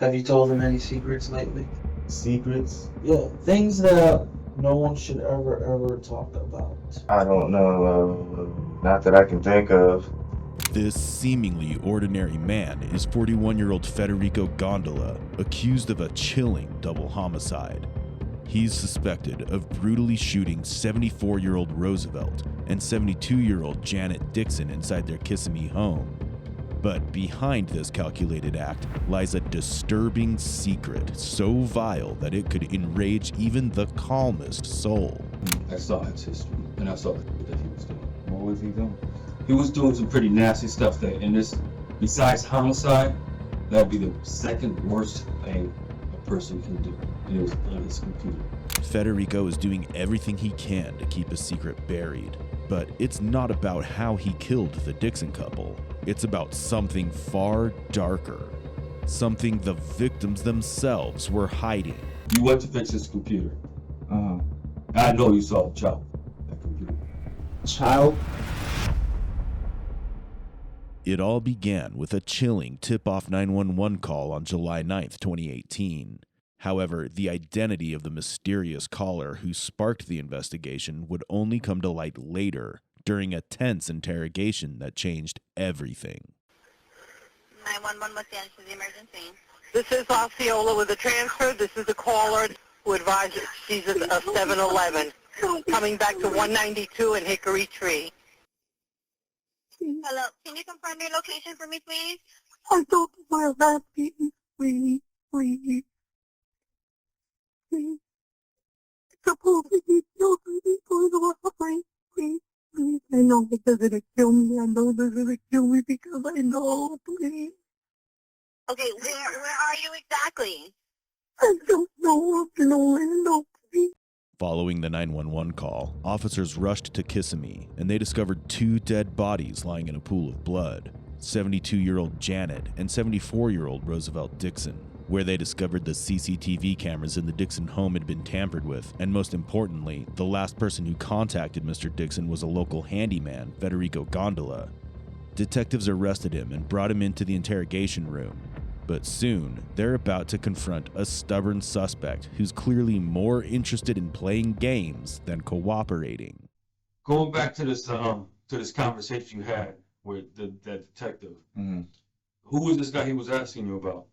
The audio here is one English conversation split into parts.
Have you told him any secrets lately? Secrets? Yeah, things that no one should ever talk about. I don't know. Not that I can think of. This seemingly ordinary man is 41-year-old Federico Gondola, accused of a chilling double homicide. He's suspected of brutally shooting 74-year-old Roosevelt and 72-year-old Janette Dixon inside their Kissimmee home. But behind this calculated act lies a disturbing secret so vile that it could enrage even the calmest soul. I saw his history, and I saw that he was doing. What was he doing? He was doing some pretty nasty stuff there, and this, besides homicide, that'd be the second worst thing a person can do. And it was on his computer. Federico is doing everything he can to keep his secret buried. But it's not about how he killed the Dixon couple. It's about something far darker. Something the victims themselves were hiding. You went to fix his computer. Uh-huh. I know you saw the child. That computer. Child? It all began with a chilling tip-off 911 call on July 9th, 2018. However, the identity of the mysterious caller who sparked the investigation would only come to light later, during a tense interrogation that changed everything. 911, what's the answer to the emergency? This is Osceola with a transfer. This is the caller who advised that she's at a 7-Eleven coming back to 192 and Hickory Tree. Hello, can you confirm your location for me, please? I don't my last beaten, please. Supposedly he killed me for the robbery, please. I know because it'll kill me. I know this will kill me because I know, please. Okay, where are you exactly? I don't know, please. Following the 911 call, officers rushed to Kissimmee, and they discovered two dead bodies lying in a pool of blood, 72-year-old Janet and 74-year-old Roosevelt Dixon, where they discovered the CCTV cameras in the Dixon home had been tampered with, and most importantly, the last person who contacted Mr. Dixon was a local handyman, Federico Gondola. Detectives arrested him and brought him into the interrogation room. But soon, they're about to confront a stubborn suspect who's clearly more interested in playing games than cooperating. Going back to this conversation you had with that detective. Mm-hmm. Who was this guy he was asking you about?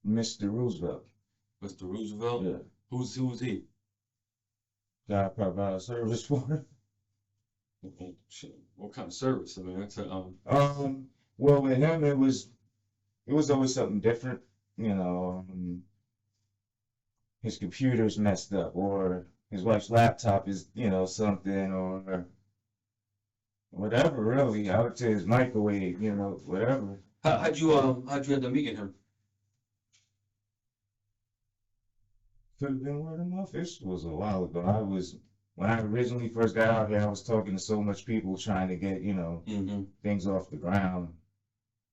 Mr. Roosevelt. Mr. Roosevelt? Yeah. Who's he? That I provide service for him. What kind of service? I mean, that's a Well, with him, it was always something different. You know, his computer's messed up, or his wife's laptop is, something, or whatever. Really, I would say his microwave. Whatever. How'd you end up meeting him? Could have been word of mouth. This was a while ago. When I originally first got out here, I was talking to so much people trying to get, things off the ground.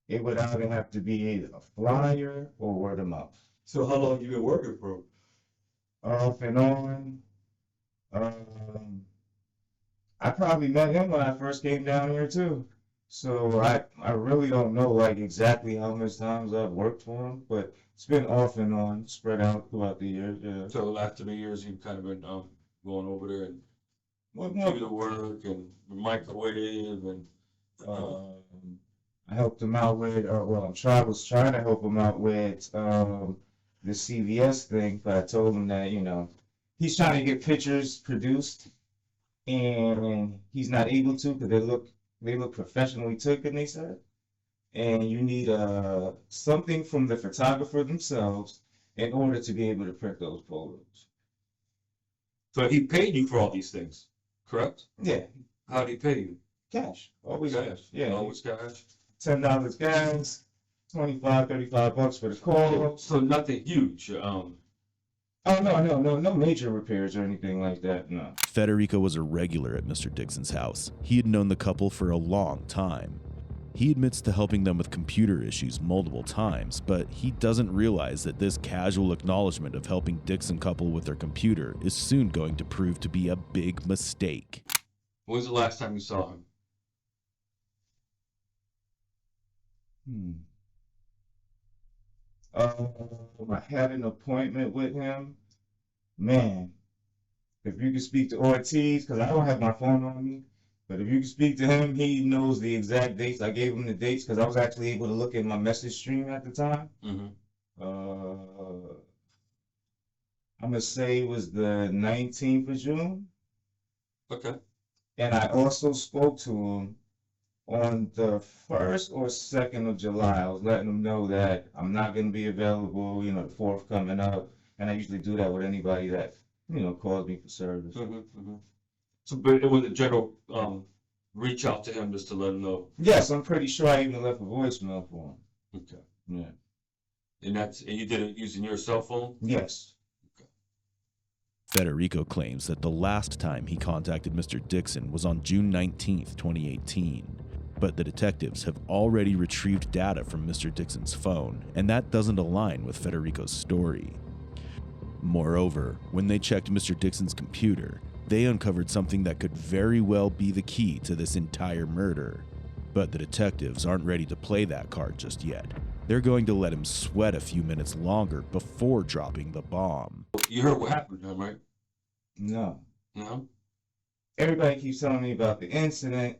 It would either have to be a flyer or word of mouth. So how long you been working for him? Off and on. I probably met him when I first came down here too. So I really don't know like exactly how much times I've worked for him, but it's been off and on, spread out throughout the years. Yeah. So the last 3 years you've kind of been going over there and What do the work and the microwave and I helped him out with, I was trying to help him out with the CVS thing, but I told him that, he's trying to get pictures produced and he's not able to because they look professionally taken, they said. And you need something from the photographer themselves in order to be able to print those photos. so he paid you for all these things, correct? Yeah, How'd he pay you? cash. Always Cash. cash. Yeah. Always cash. $10 gas, $25, $35 for the call. So nothing huge. Oh, no major repairs or anything like that, no. Federico was a regular at Mr. Dixon's house. He had known the couple for a long time. He admits to helping them with computer issues multiple times, but he doesn't realize that this casual acknowledgement of helping Dixon couple with their computer is soon going to prove to be a big mistake. When was the last time you saw him? I had an appointment with him. Man, if you could speak to Ortiz, because I don't have my phone on me, but if you could speak to him, he knows the exact dates. I gave him the dates because I was actually able to look at my message stream at the time. I'm gonna say it was the 19th of June. Okay. And I also spoke to him on the 1st or 2nd of July. I was letting him know that I'm not gonna be available, you know, the 4th coming up. And I usually do that with anybody that, you know, calls me for service. So, but it was a general reach out to him just to let him know. Yes, I'm pretty sure I even left a voicemail for him. Okay. Yeah. And you did it using your cell phone? Yes. Federico claims that the last time he contacted Mr. Dixon was on June 19th, 2018. But the detectives have already retrieved data from Mr. Dixon's phone, and that doesn't align with Federico's story. Moreover, when they checked Mr. Dixon's computer, they uncovered something that could very well be the key to this entire murder. But the detectives aren't ready to play that card just yet. They're going to let him sweat a few minutes longer before dropping the bomb. You heard what happened to him, right? No. No? Everybody keeps telling me about the incident.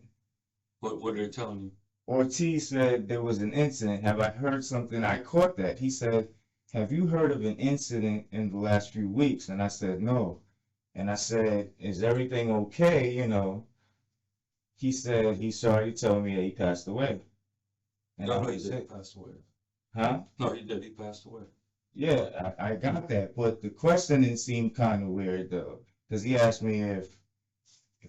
What are they telling you? Ortiz said there was an incident. Have I heard something? I caught that. He said, have you heard of an incident in the last few weeks? And I said, no. And I said, is everything okay? You know, he said he's sorry to tell me that he passed away. And No, I he said, did. He passed away. huh? No, he did. He passed away. Yeah, I got that. But the questioning seemed kind of weird, though. Because he asked me if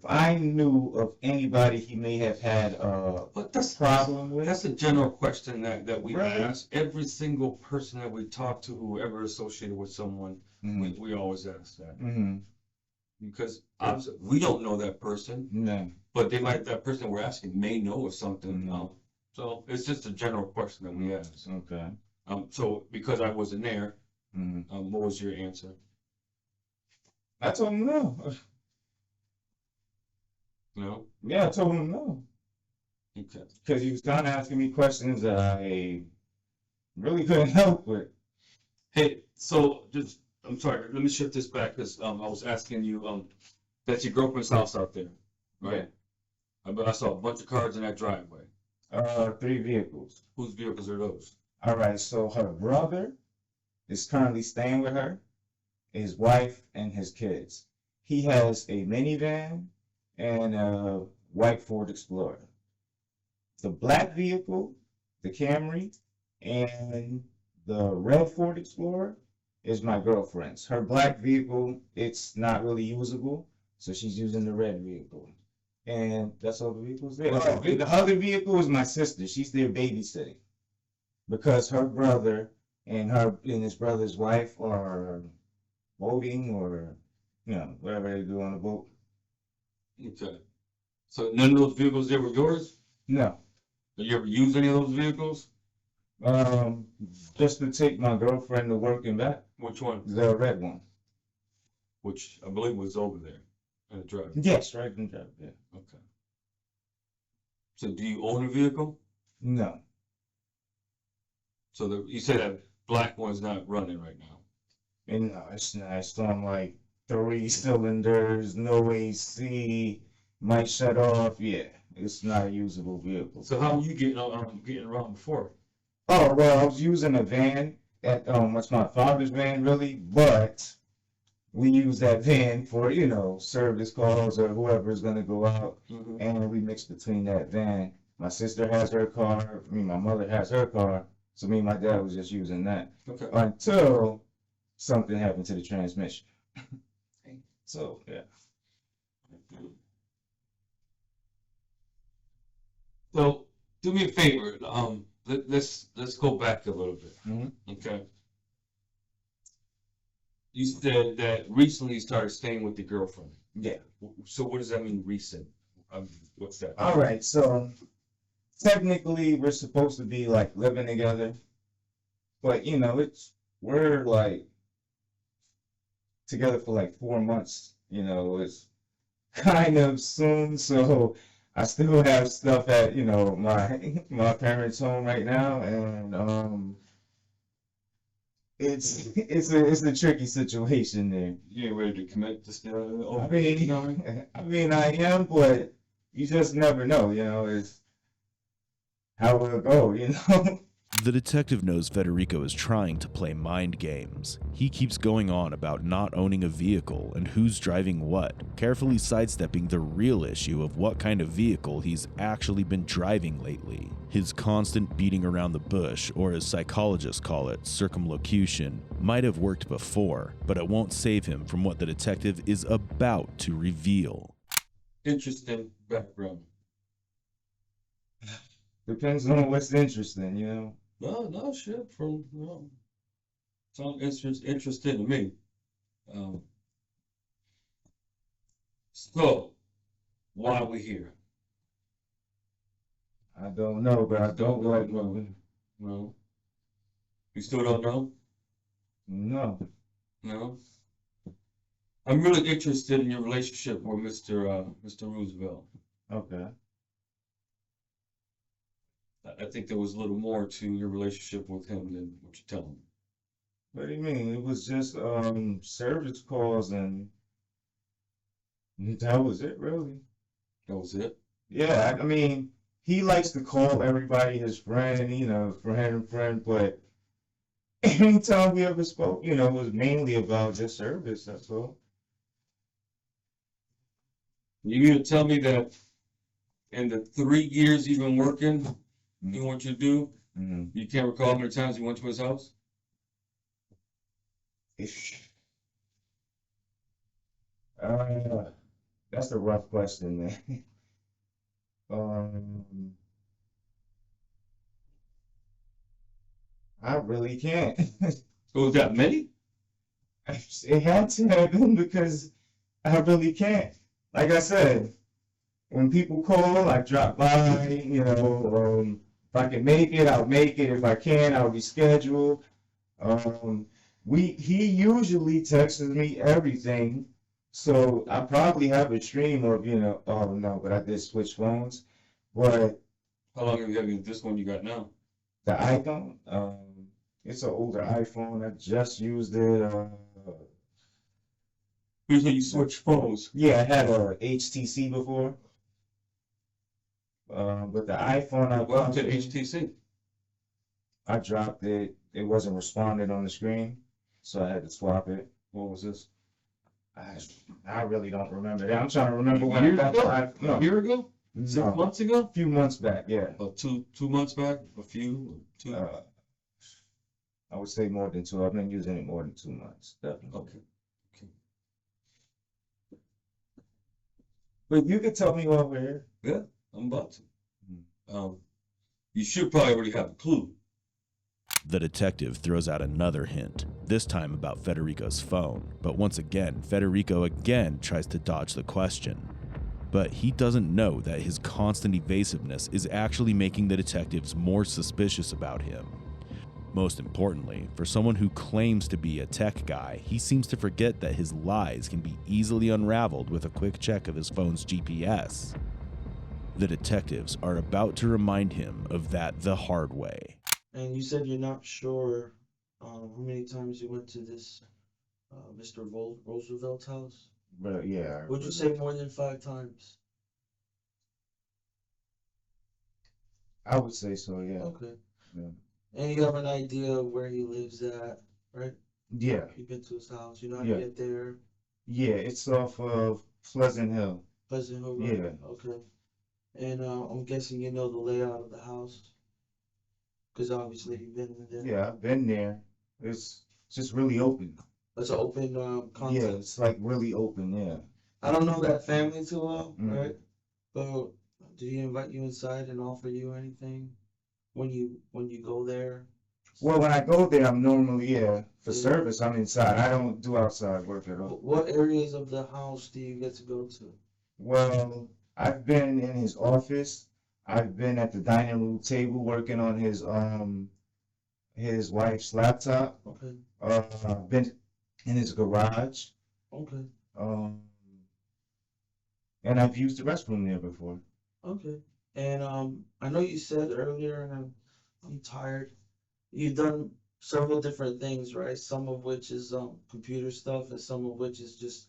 I knew of anybody he may have had a But that's problem with. That's a general question that we Right. ask every single person that we talk to, whoever associated with someone. Mm-hmm. We always ask that Mm-hmm. because obviously we don't know that person, No. but that person we're asking may know of something. Mhm. So it's just a general question that we ask. Okay. So because I wasn't there, Mm-hmm. what was your answer? I told him no. No. Yeah, I told him no. Okay. Because he was kind of asking me questions that I really couldn't help with. Hey, so I'm sorry. Let me shift this back because I was asking you that's your girlfriend's house out there, right? But I saw a bunch of cars in that driveway. 3 vehicles. Whose vehicles are those? All right, so her brother is currently staying with her, his wife, and his kids. He has a minivan and a white Ford Explorer. The black vehicle, the Camry, and the red Ford Explorer is my girlfriend's. Her black vehicle, it's not really usable, so she's using the red vehicle. And that's all the vehicles there. Oh, the other vehicle is my sister. She's there babysitting. Because her brother and his brother's wife are boating or, you know, whatever they do on the boat. Okay. So none of those vehicles there were yours? No. Did you ever use any of those vehicles? Just to take my girlfriend to work and back. Which one? The red one. Which I believe was over there in the drive. Yes, right in drive. Yeah. Okay. So do you own a vehicle? No. So you say that black one's not running right now. And no, it's not. It's on like 3 cylinders, no AC, might shut off. Yeah, it's not a usable vehicle. So how are you getting around before? Oh, well, I was using a van at what's my father's van really, but we use that van for, you know, service calls or whoever is gonna go out, and we mix between that van. My sister has her car, my mother has her car, so me and my dad was just using that. Okay. Until something happened to the transmission. So yeah. So do me a favor. Let's go back a little bit. Okay. You said that recently you started staying with your girlfriend. Yeah. So what does that mean, recent? What's that? All right. So technically, we're supposed to be like living together, but you know, we're like together for like 4 months. You know, it's kind of soon. So I still have stuff at, you know, my parents' home right now, and it's a tricky situation there. You ain't ready to commit this. I mean, I am, but you just never know. You know, it's how it'll go. You know. The detective knows Federico is trying to play mind games. He keeps going on about not owning a vehicle and who's driving what, carefully sidestepping the real issue of what kind of vehicle he's actually been driving lately. His constant beating around the bush, or as psychologists call it, circumlocution, might have worked before, but it won't save him from what the detective is about to reveal. Interesting background. Depends on what's interesting, you know. No, shit. Sounds interesting to me. So, why are we here? I don't know, but I don't like moving. No. You still don't know? No. No. I'm really interested in your relationship with Mr. Roosevelt. Okay. I think there was a little more to your relationship with him than what you're telling me. What do you mean? It was just service calls and that was it, really. That was it? Yeah, I mean, he likes to call everybody his friend, you know, friend, but anytime we ever spoke, you know, it was mainly about just service, that's all. You gonna tell me that in the 3 years you've been working, doing what you do, Mm-hmm. you can't recall how many times you went to his house? That's a rough question, man. Um, I really can't. So was that many? It had to have been because I really can't. Like I said, when people call, I drop by, you know, if I can make it, I'll make it. If I can't, I'll reschedule. He usually texts me everything, so I probably have a stream of, you know, oh no, but I did switch phones. But How long have you had this one you got now? the iPhone, it's an older iPhone. I just used it. Usually you switch phones. Yeah, I had a HTC before. But the iPhone Welcome to HTC. I dropped it. It wasn't responding on the screen, so I had to swap it. What was this? I really don't remember that. I'm trying to remember when I Years got ago? the iPhone. No, A year ago? 6 no, months ago? a few months back. Yeah. Two months back? A few? Two? I would say more than 2. I've been using it more than 2 months, definitely. Okay. But you could tell me while we're here. Yeah, I'm about to. You should probably already have a clue. The detective throws out another hint, this time about Federico's phone, but once again, Federico again tries to dodge the question. But he doesn't know that his constant evasiveness is actually making the detectives more suspicious about him. Most importantly, for someone who claims to be a tech guy, he seems to forget that his lies can be easily unraveled with a quick check of his phone's GPS. The detectives are about to remind him of that the hard way. And you said you're not sure how many times you went to this Mr. Roosevelt's house? But yeah. Would you say more than 5 times? I would say so, yeah. Okay. Yeah. And you have an idea of where he lives at, right? Yeah. You've been to his house. You know how Yeah. to get there? Yeah, it's off of Pleasant Hill. Pleasant Hill Road? Yeah. Okay. And I'm guessing you know the layout of the house? Because obviously you've been in there. Yeah, I've been there. It's just really open. It's an open Yeah, concept. it's like really open, yeah. I don't know that family too well, Mhm. right? But did he invite you inside and offer you anything when you go there? Well, when I go there, I'm normally, for Yeah. service, I'm inside. I don't do outside work at all. What areas of the house do you get to go to? Well, I've been in his office. I've been at the dining room table working on his wife's laptop. Okay, I've been in his garage. okay, And I've used the restroom there before. okay. And I know you said earlier, and I'm tired. You've done several different things, right? Some of which is computer stuff, and some of which is just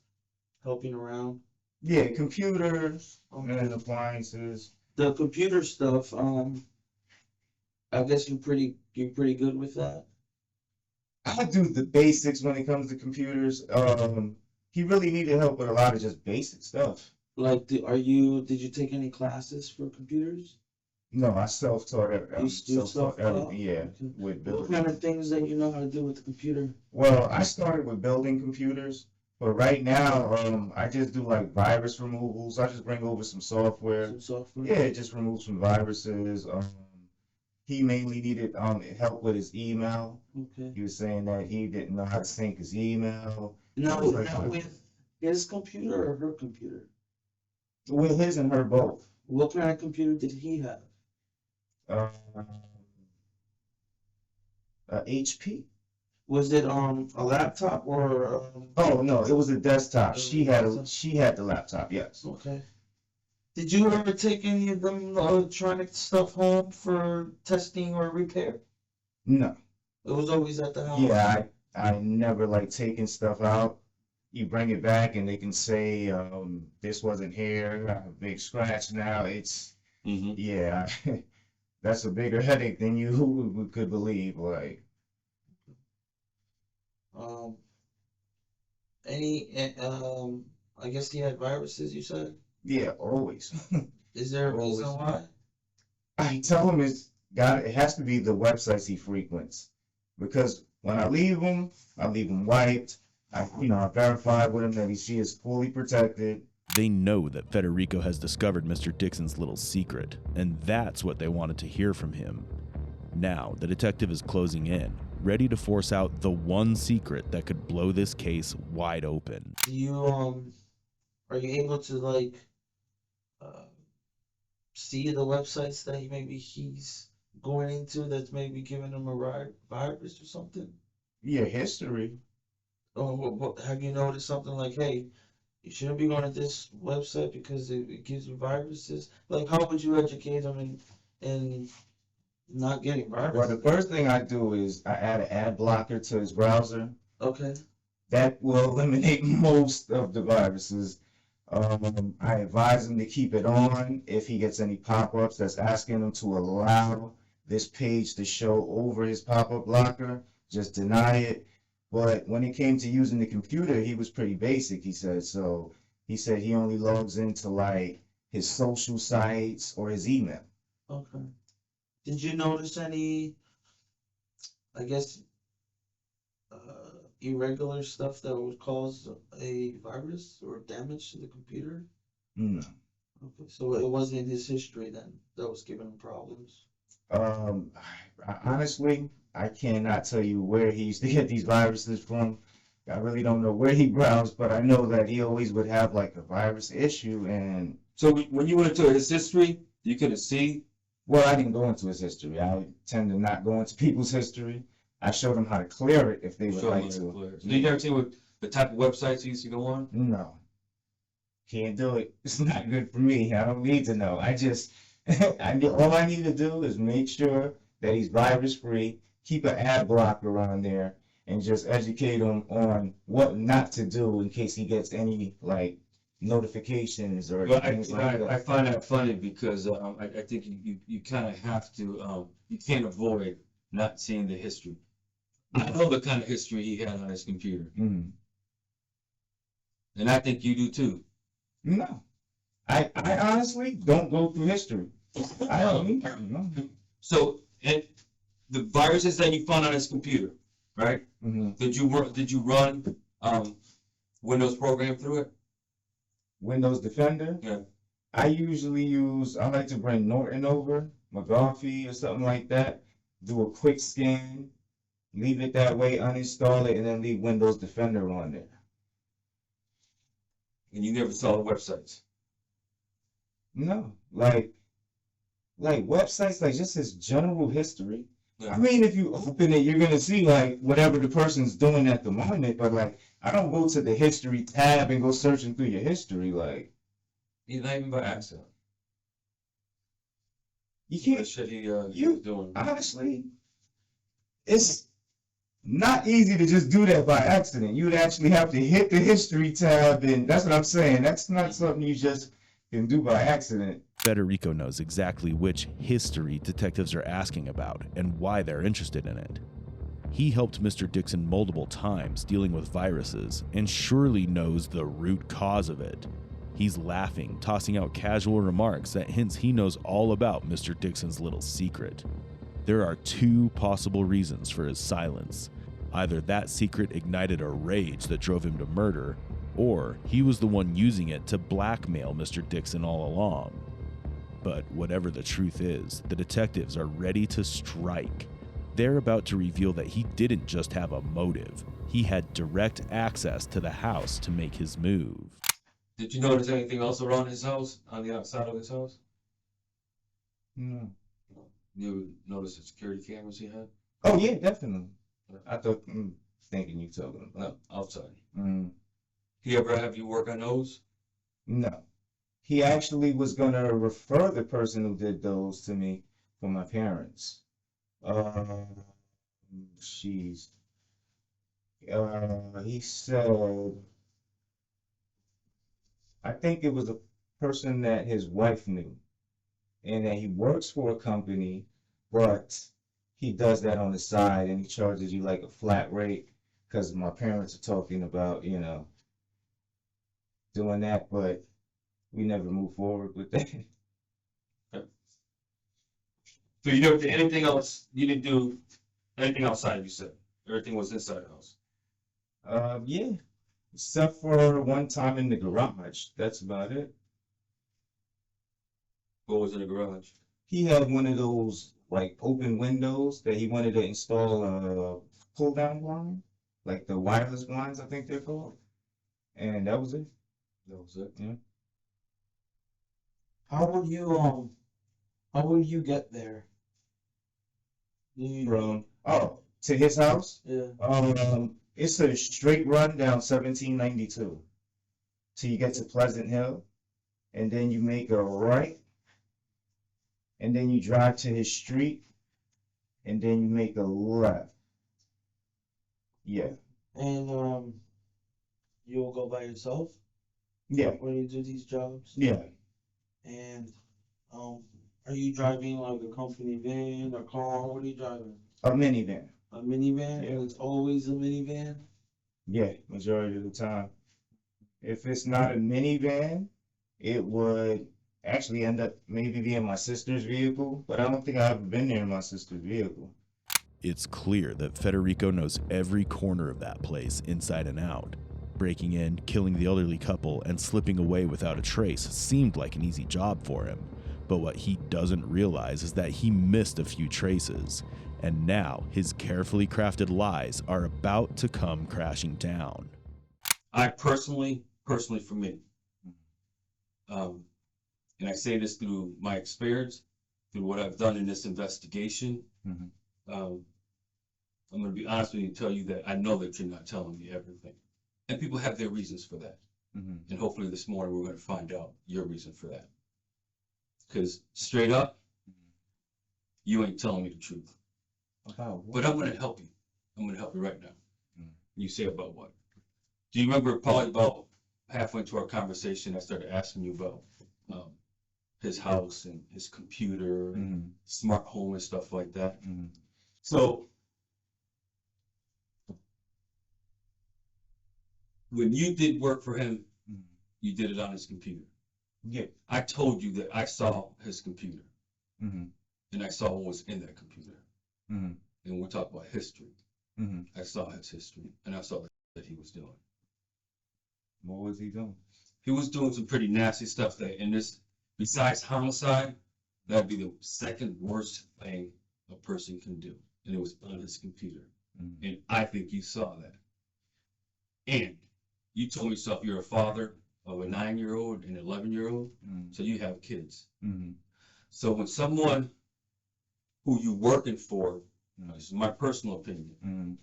helping around. Yeah, computers Okay. and appliances. The computer stuff, I guess you're pretty good with that. I do the basics when it comes to computers. He really needed help with a lot of just basic stuff. Like, did you take any classes for computers? No, I self-taught You self-taught self-taught? everything, yeah, Okay. with What building. kind of things that you know how to do with the computer? Well, I started with building computers, but right now, I just do like virus removals. I just bring over some software. Some software? Yeah, it just removes some viruses. He mainly needed help with his email. Okay. He was saying that he didn't know how to sync his email. Now with his computer or her computer? With his and her both. What kind of computer did he have? HP. Was it a laptop or Oh no, it was a desktop. It was She a had desktop? she had the laptop. Yes. Okay. Did you ever take any of them electronic stuff home for testing or repair? No. It was always at the house. Yeah, I never like taking stuff out. You bring it back and they can say this wasn't here. I have a big scratch now. It's yeah. That's a bigger headache than you could believe. Like I guess he had viruses, you said? yeah, always. Is there a reason Always. why? I tell him it has to be the websites he frequents because when I leave him wiped. I verify with him that he is fully protected. They know that Federico has discovered Mr. Dixon's little secret, and that's what they wanted to hear from him. Now, the detective is closing in, ready to force out the one secret that could blow this case wide open. Do you are you able to like see the websites that he's going into that's maybe giving him a virus or something? Yeah, history. Or have you noticed something like, hey, you shouldn't be going to this website because it gives you viruses? Like, how would you educate them in not getting viruses? Well, the first thing I do is I add an ad blocker to his browser. Okay. That will eliminate most of the viruses. I advise him to keep it on if he gets any pop-ups that's asking him to allow this page to show over his pop-up blocker. Just deny it. But when it came to using the computer, he was pretty basic, he said. So he said he only logs into like his social sites or his email. Okay. Did you notice any, I guess, irregular stuff that would cause a virus or damage to the computer? No. Okay, so it wasn't his history then that was giving him problems? Honestly, I cannot tell you where he used to get these viruses from. I really don't know where he browsed, but I know that he always would have like a virus issue. And So when you went into his history, you couldn't see. well, I didn't go into his history. I tend to not go into people's history. I showed them how to clear it if they would like to. So you never seen what the type of websites he used to go on? No, can't do it. It's not good for me. I don't need to know. I just, all I need to do is make sure that he's virus free, keep an ad blocker on there, and just educate him on what not to do in case he gets any like notifications or Well, things like that. I find that funny because I think you kind of have to, you can't avoid not seeing the history. I know the kind of history he had on his computer, Mhm. and I think you do too. No, I honestly don't go through history. I don't. No. So, and the viruses that you found on his computer, right? Mhm. Did you run Windows program through it? Windows Defender. Yeah. I like to bring Norton over, McAfee or something like that. Do a quick scan, leave it that way, uninstall it, and then leave Windows Defender on there. And you never saw the websites. No, like websites, like just his general history. Yeah. I mean, if you open it, you're gonna see like whatever the person's doing at the moment. But like, I don't go to the history tab and go searching through your history. Like, He's not even by accident. you The can't. shit he You was doing. honestly, it's not easy to just do that by accident. You would actually have to hit the history tab, and that's what I'm saying. That's not something you just can do by accident. Federico knows exactly which history detectives are asking about and why they're interested in it. He helped Mr. Dixon multiple times dealing with viruses and surely knows the root cause of it. He's laughing, tossing out casual remarks that hints he knows all about Mr. Dixon's little secret. There are two possible reasons for his silence. Either that secret ignited a rage that drove him to murder, or he was the one using it to blackmail Mr. Dixon all along. But whatever the truth is, the detectives are ready to strike. They're about to reveal that he didn't just have a motive. He had direct access to the house to make his move. Did you notice anything else around his house, on the outside of his house? Mm. You noticed the security cameras he had? Oh yeah, definitely. I thought, thinking you talking about. No, outside. Mm. He ever have you work on those? No. He actually was gonna refer the person who did those to me for my parents. Jeez. He said, I think it was a person that his wife knew, and that he works for a company, but he does that on the side, and he charges you like a flat rate, because my parents are talking about, doing that, but we never move forward with that. So you never did anything else? You didn't do anything outside, you said? Everything was inside the house? Yeah, except for one time in the garage. That's about it. What was in the garage? He had one of those like open windows that he wanted to install a pull down blind, like the wireless blinds, I think they're called. And that was it. That was it? Yeah. How would you get there? From to his house. Yeah. It's a straight run down 1792 till you get to Pleasant Hill, and then you make a right, and then you drive to his street, and then you make a left. Yeah. And you'll go by yourself Yeah. when you do these jobs? Yeah. And are you driving like a company van or car? What are you driving? A minivan. A minivan? Yeah. And it's always a minivan? Yeah, majority of the time. If it's not a minivan, it would actually end up maybe being my sister's vehicle, but I don't think I've ever been there in my sister's vehicle. It's clear that Federico knows every corner of that place inside and out. Breaking in, killing the elderly couple, and slipping away without a trace seemed like an easy job for him. But what he doesn't realize is that he missed a few traces, and now his carefully crafted lies are about to come crashing down. I personally for me, and I say this through my experience, through what I've done in this investigation, Mhm. I'm going to be honest with you and tell you that I know that you're not telling me everything. And people have their reasons for that. Mm-hmm. And hopefully this morning we're going to find out your reason for that. Because straight up, you ain't telling me the truth. About what? But I'm going to help you. I'm going to help you right now. Mm. You say about what? Do you remember probably about halfway into our conversation, I started asking you about his house and his computer and smart home and stuff like that? Mm-hmm. So when you did work for him, you did it on his computer. Yeah. I told you that I saw his computer, Mm-hmm. and I saw what was in that computer. Mm-hmm. And we're talking about history. Mm-hmm. I saw his history, and I saw that he was doing. What was he doing? He was doing some pretty nasty stuff that, in this, besides homicide, that'd be the second worst thing a person can do. And it was on his computer. Mm-hmm. And I think you saw that. And you told me yourself you're a father of a 9-year-old and an 11-year-old, so you have kids. Mm-hmm. So when someone who you working for, this is my personal opinion,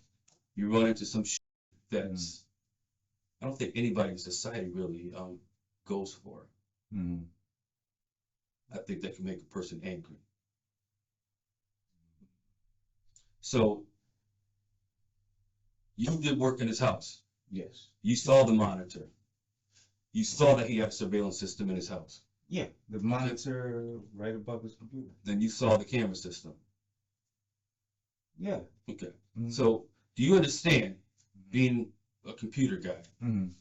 you run into some shit that's, I don't think anybody in society really goes for. Mm-hmm. I think that can make a person angry. So You did work in his house. Yes. You saw the monitor. You saw that he had a surveillance system in his house. Yeah, the monitor right above his computer. Then you saw the camera system. Yeah. Okay. Mhm. So do you understand, being a computer guy, Mhm.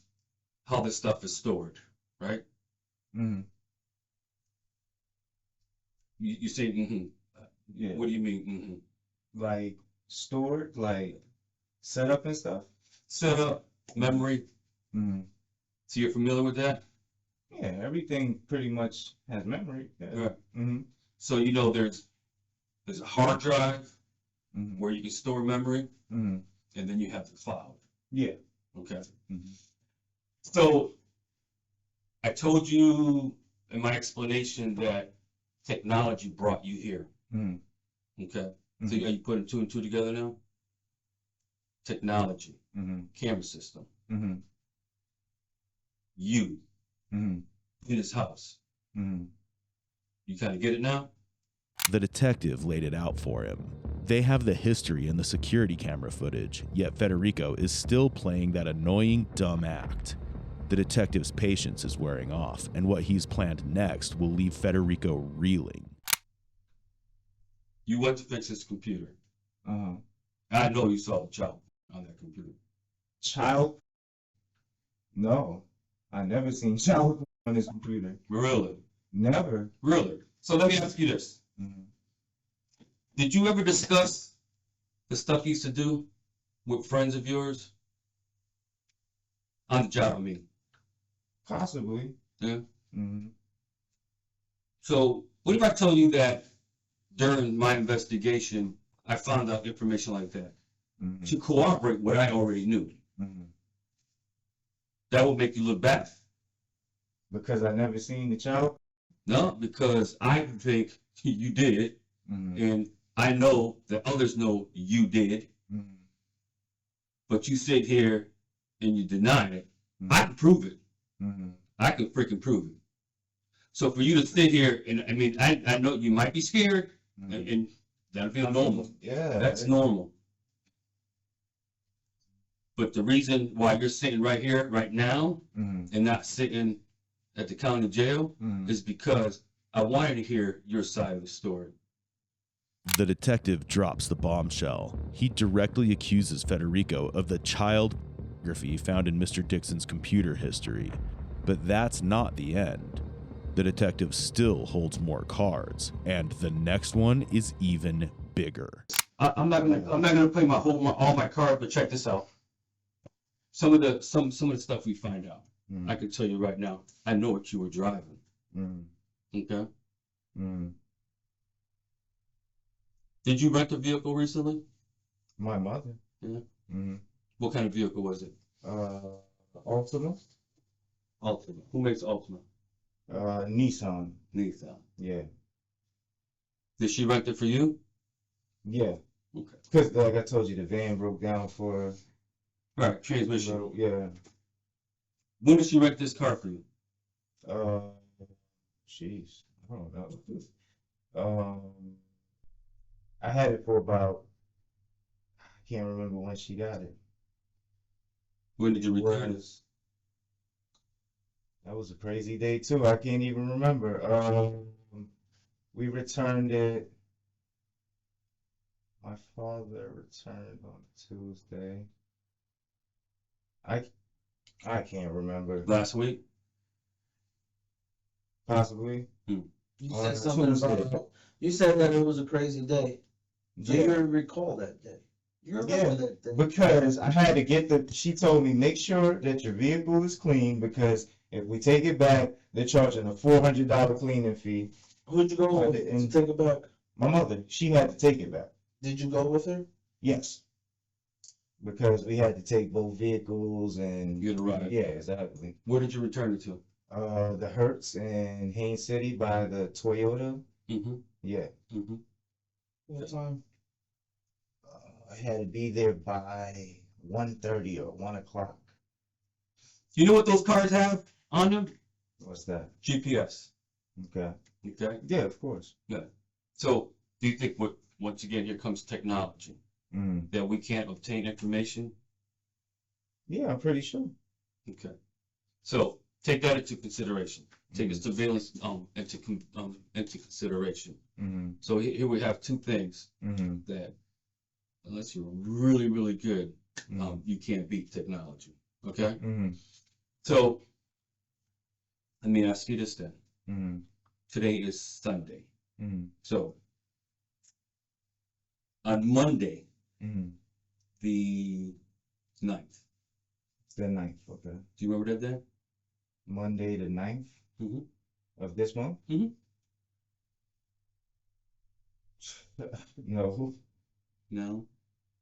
how this stuff is stored, right? Mhm. You say, mm-hmm. Yeah. What do you mean, mm-hmm? Like stored, like set up and stuff. Set up, memory. Mhm. So you're familiar with that? Yeah, everything pretty much has memory. Yeah. Right. Mhm. So you know there's a hard drive Mhm. where you can store memory, Mhm. and then you have the cloud. Yeah. Okay. Mhm. So I told you in my explanation that technology brought you here. Mhm. Okay. So Mhm. are you putting two and two together now? Technology, Mhm. camera system, Mhm. you Mhm. in his house. Mhm. You kind of get it now? The detective laid it out for him. They have the history and the security camera footage, yet Federico is still playing that annoying, dumb act. The detective's patience is wearing off, and what he's planned next will leave Federico reeling. You went to fix his computer. Uh-huh. I know you saw the child on that computer. Child? No, I never seen child on his computer. Really? Never. Really? So let me ask you this. Mhm. Did you ever discuss the stuff he used to do with friends of yours? On the job, I mean. Possibly. Yeah. Mhm. So what if I told you that during my investigation, I found out information like that Mhm. to corroborate what I already knew? Mhm. That would make you look bad. Because I never seen the child. No, because I think you did, Mhm. and I know that others know you did, Mhm. but you sit here and you deny it. Mhm. I can prove it. Mhm. I can freaking prove it. So for you to sit here, and I mean, I know you might be scared, Mhm. and that'll be normal. Yeah. That's normal. But the reason why you're sitting right here, right now, Mhm. and not sitting at the county jail Mhm. is because I wanted to hear your side of the story. The detective drops the bombshell. He directly accuses Federico of the child pornography found in Mr. Dixon's computer history. But that's not the end. The detective still holds more cards, and the next one is even bigger. I'm not gonna play all my cards, but check this out. Some of the stuff we find out, I can tell you right now. I know what you were driving. Mhm. Okay. Mhm. Did you rent a vehicle recently? My mother. Yeah. Mhm. What kind of vehicle was it? Ultima. Ultima. Who makes Ultima? Nissan. Nissan. Yeah. Did she rent it for you? Yeah. Okay. Because like I told you, the van broke down for Right. Transmission. so, yeah. When did she rent this car for you? Jeez, I don't know. I had it for about, I can't remember when she got it. When did you return it? That was a crazy day too. I can't even remember. We returned it. My father returned on Tuesday. I can't remember. Last week? Possibly. You On said something Tuesday. about, you said that it was a crazy day. Do you Yeah. recall that day? You remember Yeah, that day? because I had to get she told me, make sure that your vehicle is clean because if we take it back, they're charging a $400 cleaning fee. Who'd you go with to take it back? My mother, she had to take it back. Did you go with her? Yes. Because we had to take both vehicles and You had a ride. yeah, exactly. Where did you return it to? The Hertz in Haines City by the Toyota. Mm-hmm. Yeah. Mm-hmm. What time? I had to be there by 1:30 or 1 o'clock. You know what those cars have on them? What's that? GPS. Okay. Okay. Yeah, of course. So do you think once again here comes technology Mm. that we can't obtain information Yeah, I'm pretty sure. Okay. So take that into consideration. Take the surveillance into consideration. Mm-hmm. So here we have two things Mm-hmm. that, unless you're really, really good, Mm-hmm. you can't beat technology. Okay? Mm-hmm. So let me ask you this then. Mm-hmm. Today is Sunday. Mm-hmm. So on Monday, Mm-hmm. the 9th, The 9th, okay. do you remember that day? Monday the 9th Mhm. of this month? Mhm. No, No.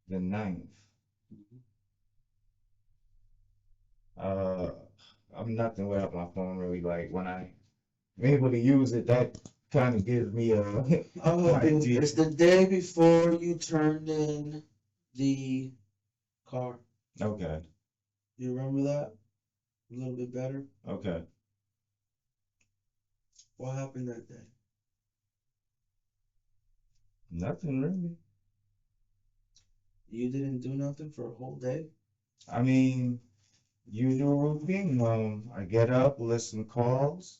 the 9th. I'm nothing without my phone really. Like when I'm able to use it, that kind of gives me a idea. It's the day before you turned in the car. Okay, You remember that? A little bit better? okay. What happened that day? Nothing really. You didn't do nothing for a whole day? I mean, usual routine. I get up, listen calls.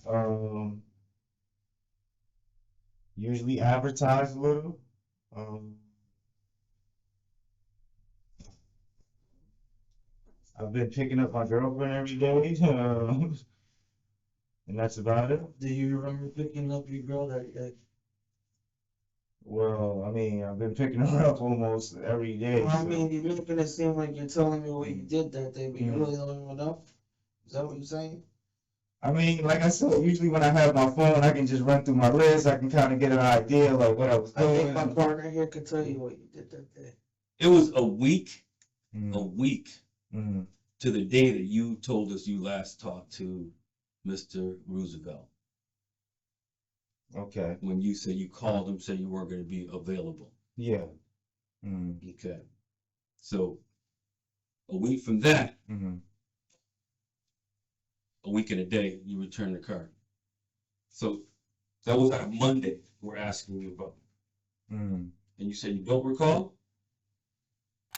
Um, Usually advertise a little. Um, I've been picking up my girlfriend every day, and that's about it. Do you remember picking up your girl that day? Well, I mean, I've been picking her up almost every day. Well, I So. mean, you're making it seem like you're telling me what you did that day, but you Mm. really don't even know? Is that what you're saying? I mean, like I said, usually when I have my phone, I can just run through my list. I can kind of get an idea like what I was I doing. think my partner here could tell you what you did that day. It was a week Mm, to the day that you told us you last talked to Mr. Roosevelt. okay. When you said you called him, said you weren't going to be available. Yeah. Mm, Okay. So a week from that, mm, a week and a day, you returned the car. So that was on a Monday we're asking you about. mm. And you said you don't recall?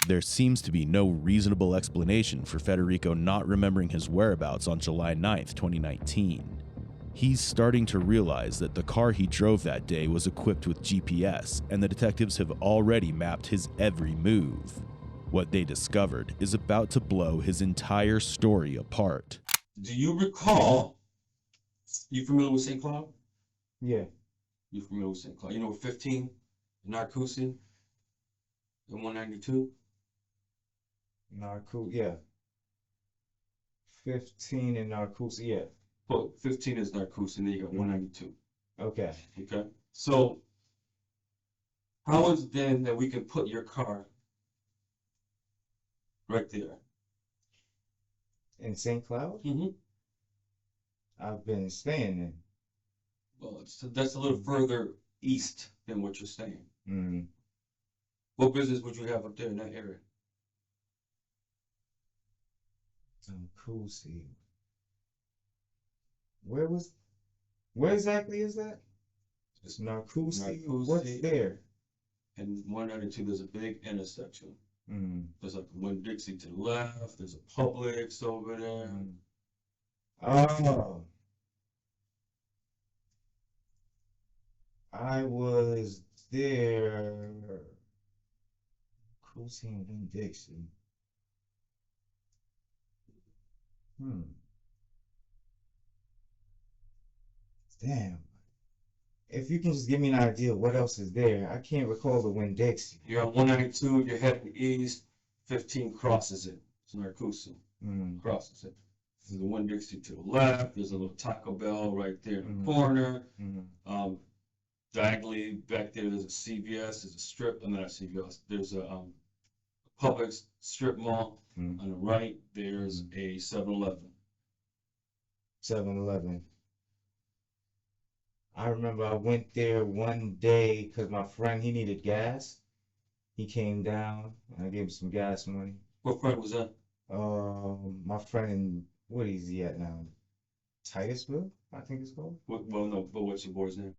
There seems to be no reasonable explanation for Federico not remembering his whereabouts on July 9th, 2019. He's starting to realize that the car he drove that day was equipped with GPS, and the detectives have already mapped his every move. What they discovered is about to blow his entire story apart. Do you recall? You familiar with St. Cloud? Yeah. You familiar with St. Cloud? You know 15 in Narcoosin and 192? Narcoo, yeah. 15 in Narcoosa, yeah. Well, 15 is Narcoosin, then you got 192. Okay. Okay. So how is it then that we can put your car right there? In St. Cloud? Mm-hmm. I've been staying in. Well, that's a little further east than what you're saying. Mm. What business would you have up there in that area? Narcoosa. Where exactly is that? It's Narcoosa. Narcoosa. What's there? And 192, there's a big intersection. Mm. There's like a Winn-Dixie to the left. There's a Publix over there. Mm. Oh. I was there. Cruising in Dixon. Damn. If you can just give me an idea of what else is there, I can't recall the Winn-Dixie. You're on 192, you're heading east, 15 crosses it. It's Narcoosa. Mm. Crosses it. There's a Winn-Dixie to the left. There's a little Taco Bell right there in the corner. Mm. Diagonally back there, there's a CVS. There's a strip. Not a CVS. There's a Publix strip mall. Mm. On the right, there's a 7-Eleven. 7-Eleven. I remember I went there one day because my friend, he needed gas. He came down and I gave him some gas money. What friend was that? My friend in, what is he at now? Titusville, I think it's called. Well, no, but what's your boy's name?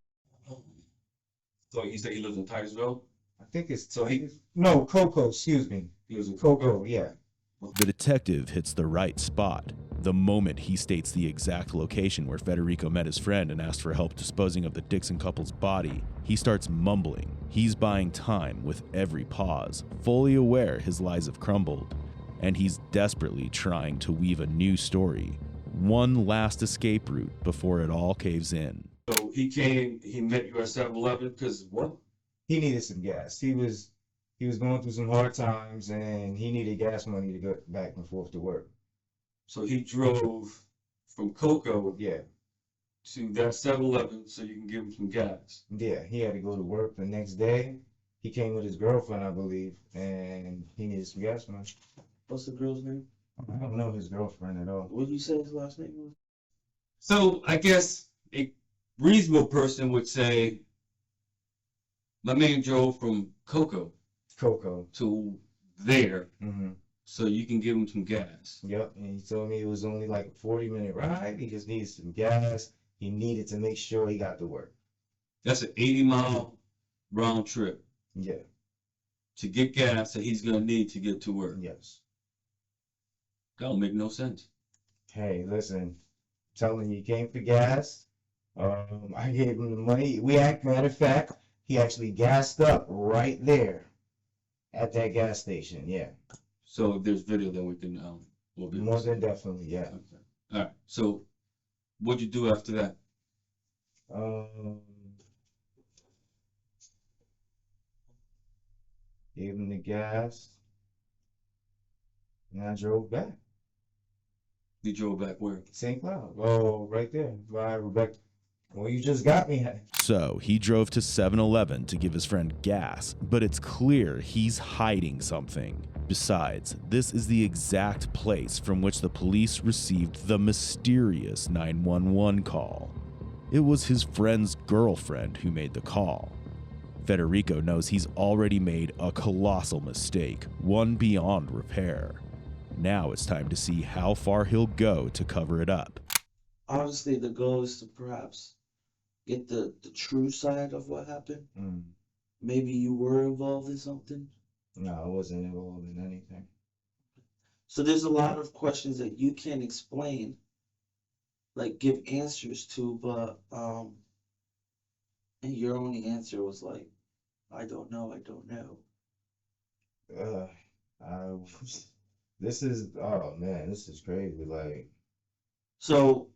So he said he lives in Titusville? I think it's So he- Titus. No, Coco, excuse me. He lives in Coco, yeah. The detective hits the right spot. The moment he states the exact location where Federico met his friend and asked for help disposing of the Dixon couple's body, he starts mumbling. He's buying time with every pause, fully aware his lies have crumbled, and he's desperately trying to weave a new story. One last escape route before it all caves in. So he came, he met you at 7-Eleven because what? He needed some gas. He was going through some hard times, and he needed gas money to go back and forth to work. So he drove from Cocoa Yeah, to that 7-Eleven so you can give him some gas. yeah. He had to go to work the next day. He came with his girlfriend, I believe, and he needed some gas money. What's the girl's name? I don't know his girlfriend at all. What did you say his last name was? So I guess a reasonable person would say, my man drove from Cocoa Coco. to there Mm-hmm. so you can give him some gas. Yep, and he told me it was only like a 40-minute ride. He just needed some gas. He needed to make sure he got to work. That's an 80-mile round trip Yeah, to get gas that he's going to need to get to work. yes. That don't make no sense. Hey, listen, telling you, he came for gas. I gave him the money. Matter of fact, he actually gassed up right there at that gas station. Yeah, So if there's video, then we can, we'll be more than definitely. Yeah. Okay. All right. So what'd you do after that? Gave him the gas, and I drove back. You drove back where? St. Cloud. Oh, right there. By Rebecca. Well, you just got me. So he drove to 7-Eleven to give his friend gas, but it's clear he's hiding something. Besides, this is the exact place from which the police received the mysterious 911 call. It was his friend's girlfriend who made the call. Federico knows he's already made a colossal mistake, one beyond repair. Now it's time to see how far he'll go to cover it up. Obviously, the goal is to perhaps get the true side of what happened. Mm. Maybe you were involved in something. No, I wasn't involved in anything. So there's a lot of questions that you can't explain, like give answers to, but and your only answer was like, I don't know. This is, oh man, this is crazy. Like, So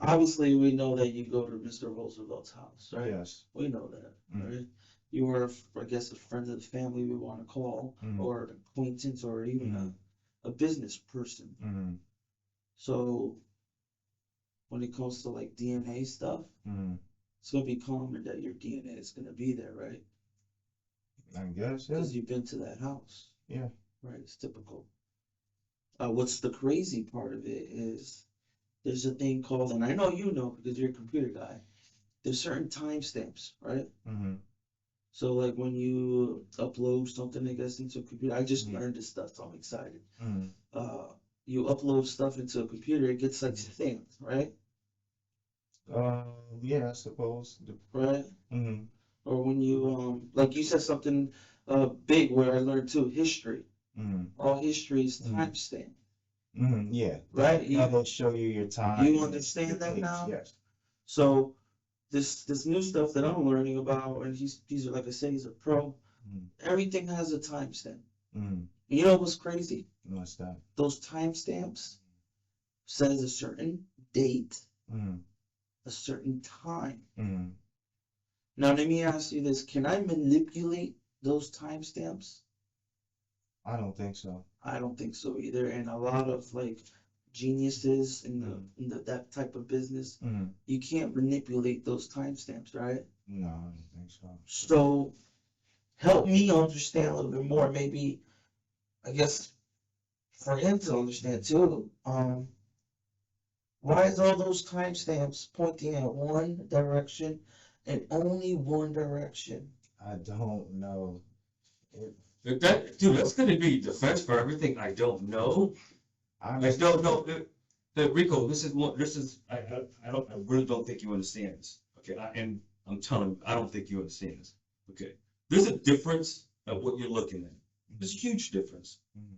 obviously we know that you go to Mr. Roosevelt's house, right? yes. We know that, Mhm. right? You were, I guess, a friend of the family we want to call, Mhm. or an acquaintance, or even Mhm. a business person. Mm-hmm. So when it comes to like DNA stuff, Mm-hmm. it's gonna be common that your DNA is gonna be there, right? I guess, yeah. Because you've been to that house. Yeah. Right, it's typical. What's the crazy part of it is there's a thing called, and I know you know because you're a computer guy, there's certain timestamps, right? Mm-hmm. So like when you upload something, I guess, into a computer, I just Mhm. learned this stuff, so I'm excited. Mm-hmm. You upload stuff into a computer, it gets like stamped, right? Yeah, I suppose. Right? Mm-hmm. Or when you like you said something big where I learned too, history. Mm-hmm. All history is Mhm. timestamped. Mm-hmm. Yeah. Right? Now they'll show you your time. You understand that dates, now? Yes. So this new stuff that I'm learning about, and he's like I said, he's a pro. Mhm. Everything has a timestamp. Mm-hmm. You know what's crazy? What's that? Those timestamps says a certain date, Mm-hmm. a certain time. Mm-hmm. Now let me ask you this: can I manipulate those timestamps? I don't think so. I don't think so either. And a lot of like geniuses in that type of business, Mm-hmm. you can't manipulate those timestamps, right? No, I don't think so. So help me understand a little bit more. Maybe I guess for him to understand too. Why is all those timestamps pointing in one direction and only one direction? I don't know. Dude, that's gonna be defense for everything I don't know. I Rico, I really don't think you understand this. Okay, and I'm telling you, I don't think you understand this. Okay, there's a difference of what you're looking at. There's a huge difference Mhm.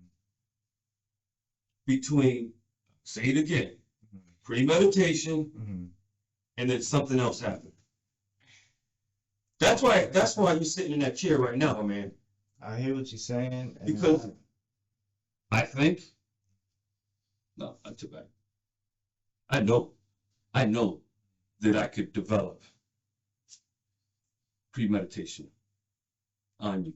between, say it again, premeditation Mhm. and then something else happened. That's why you're sitting in that chair right now, man. I hear what you're saying. and Because I think, no, I'm too bad. I know that I could develop premeditation on you.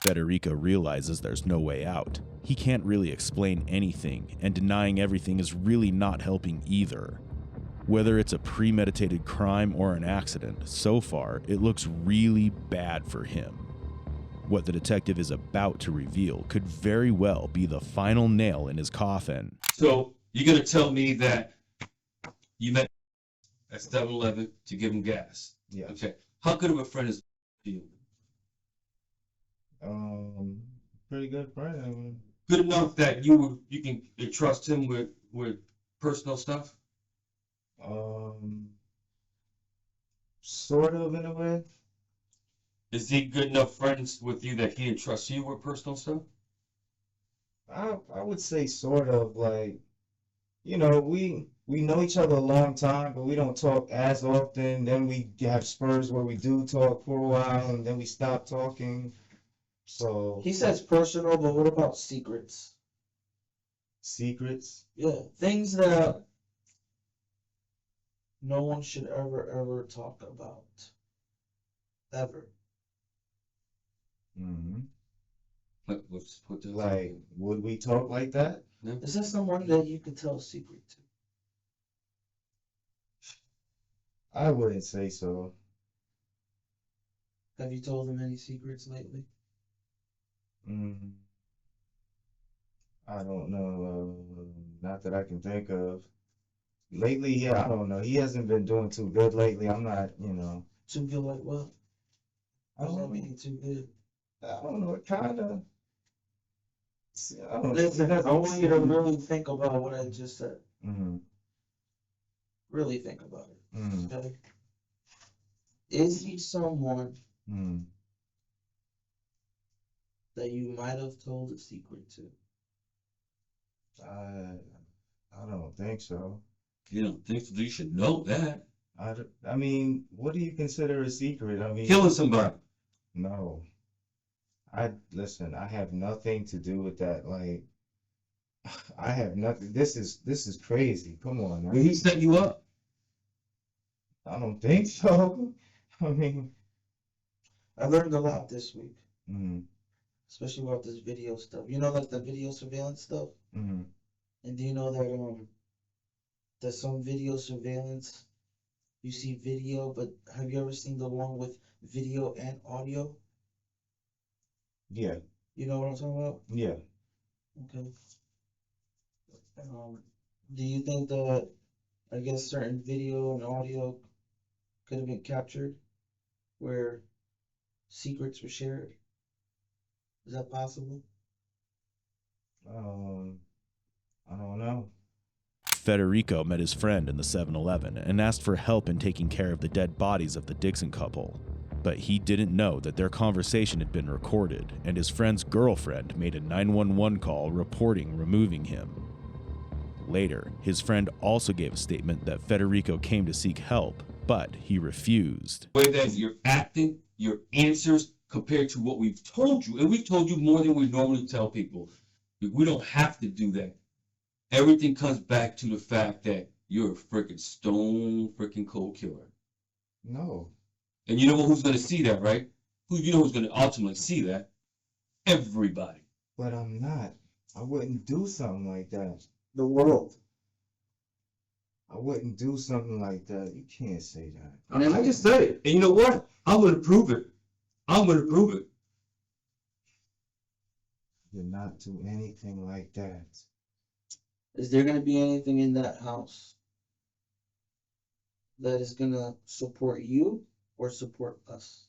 Federico realizes there's no way out. He can't really explain anything, and denying everything is really not helping either. Whether it's a premeditated crime or an accident, so far, it looks really bad for him. What the detective is about to reveal could very well be the final nail in his coffin. So you're gonna tell me that you met at 7-Eleven to give him gas? Yeah. Okay. How good of a friend is you? Pretty good friend. I mean, Good enough that you can trust him with personal stuff? sort of in a way. Is he good enough friends with you that he entrusts you with personal stuff? I would say sort of like, we know each other a long time, but we don't talk as often. Then we have spurs where we do talk for a while, and then we stop talking. So He says personal, but what about secrets? secrets. Yeah, things that no one should ever talk about. Ever. Hmm. What the Like, would we talk like that? Is that someone that you could tell a secret to? I wouldn't say so. Have you told him any secrets lately? Mm, I don't know. Not that I can think of. Lately, yeah, I don't know. He hasn't been doing too good lately. I'm not. Too good like what? I What does that don't, mean too good? I don't know. It kind of. I don't know. Listen, I want you to really think about what I just said. Mm-hmm. Really think about it. Mm-hmm. Okay? Is he someone Mm-hmm. that you might have told a secret to? I don't think so. You don't think so? You should know that. I mean, what do you consider a secret? I mean, Killing somebody. no. Listen, I have nothing to do with that. Like, I have nothing. This is crazy. Come on, When he set you up. I don't think so. I mean, I learned a lot this week, mm-hmm. especially about this video stuff. You know, like the video surveillance stuff? Mm-hmm. And do you know that some video surveillance, you see video, but have you ever seen the one with video and audio? Yeah, You know what I'm talking about? yeah. Okay. Do you think that, I guess, certain video and audio could have been captured where secrets were shared? Is that possible? I don't know. Federico met his friend in the 7-Eleven and asked for help in taking care of the dead bodies of the Dixon couple. But he didn't know that their conversation had been recorded, and his friend's girlfriend made a 911 call reporting removing him. Later, his friend also gave a statement that Federico came to seek help, but he refused. The way that you're acting, your answers compared to what we've told you, and we've told you more than we normally tell people. We don't have to do that. Everything comes back to the fact that you're a freaking stone freaking cold killer. No. And you know who's going to see that, right? You know who's going to ultimately see that? Everybody. But I'm not. I wouldn't do something like that. The world. I wouldn't do something like that. You can't say that. I mean, I just said it. And you know what? I'm going to prove it. I'm going to prove it. You're not do anything like that. Is there going to be anything in that house that is going to support you or support us?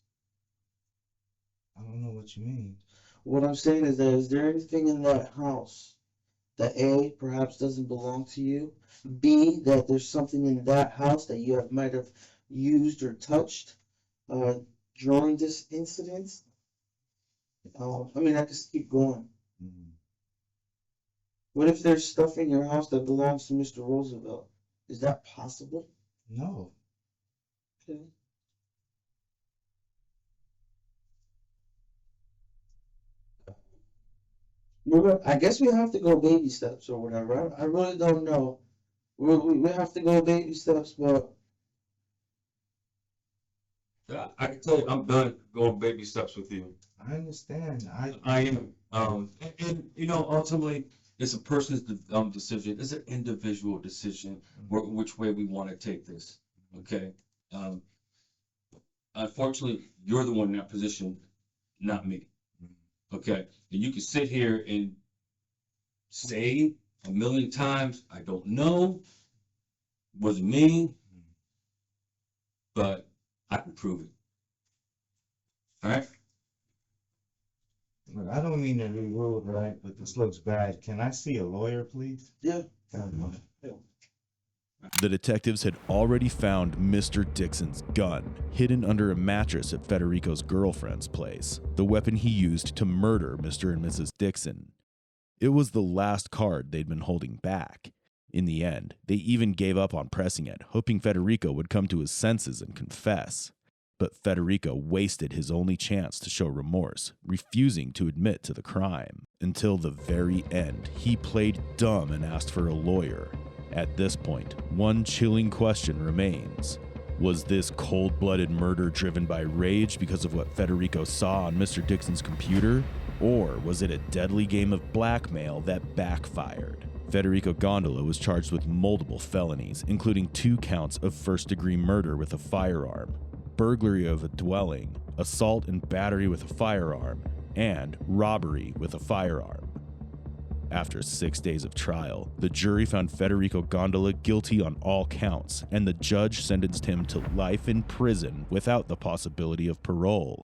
I don't know what you mean. What I'm saying is that is there anything in that house that A, perhaps doesn't belong to you, B, that there's something in that house that you might have used or touched during this incident I mean, I just keep going. Mm. What if there's stuff in your house that belongs to Mr. Roosevelt? Is that possible? No. Okay. I guess we have to go baby steps or whatever. I really don't know. We have to go baby steps, but I can tell you, I'm done going baby steps with you. I understand. I am. And you know, ultimately, it's a person's decision. It's an individual decision which way we want to take this. Okay. Unfortunately, you're the one in that position, not me. Okay. And you can sit here and say a million times, I don't know, wasn't me, but I can prove it. All right. Look, I don't mean to be rude, right? But this looks bad. Can I see a lawyer, please? yeah. The detectives had already found Mr. Dixon's gun, hidden under a mattress at Federico's girlfriend's place, the weapon he used to murder Mr. and Mrs. Dixon. It was the last card they'd been holding back. In the end, they even gave up on pressing it, hoping Federico would come to his senses and confess. But Federico wasted his only chance to show remorse, refusing to admit to the crime. Until the very end, he played dumb and asked for a lawyer. At this point, one chilling question remains. Was this cold-blooded murder driven by rage because of what Federico saw on Mr. Dixon's computer? Or was it a deadly game of blackmail that backfired? Federico Gondola was charged with multiple felonies, including 2 counts of first-degree murder with a firearm, burglary of a dwelling, assault and battery with a firearm, and robbery with a firearm. After 6 days of trial, the jury found Federico Gondola guilty on all counts, and the judge sentenced him to life in prison without the possibility of parole.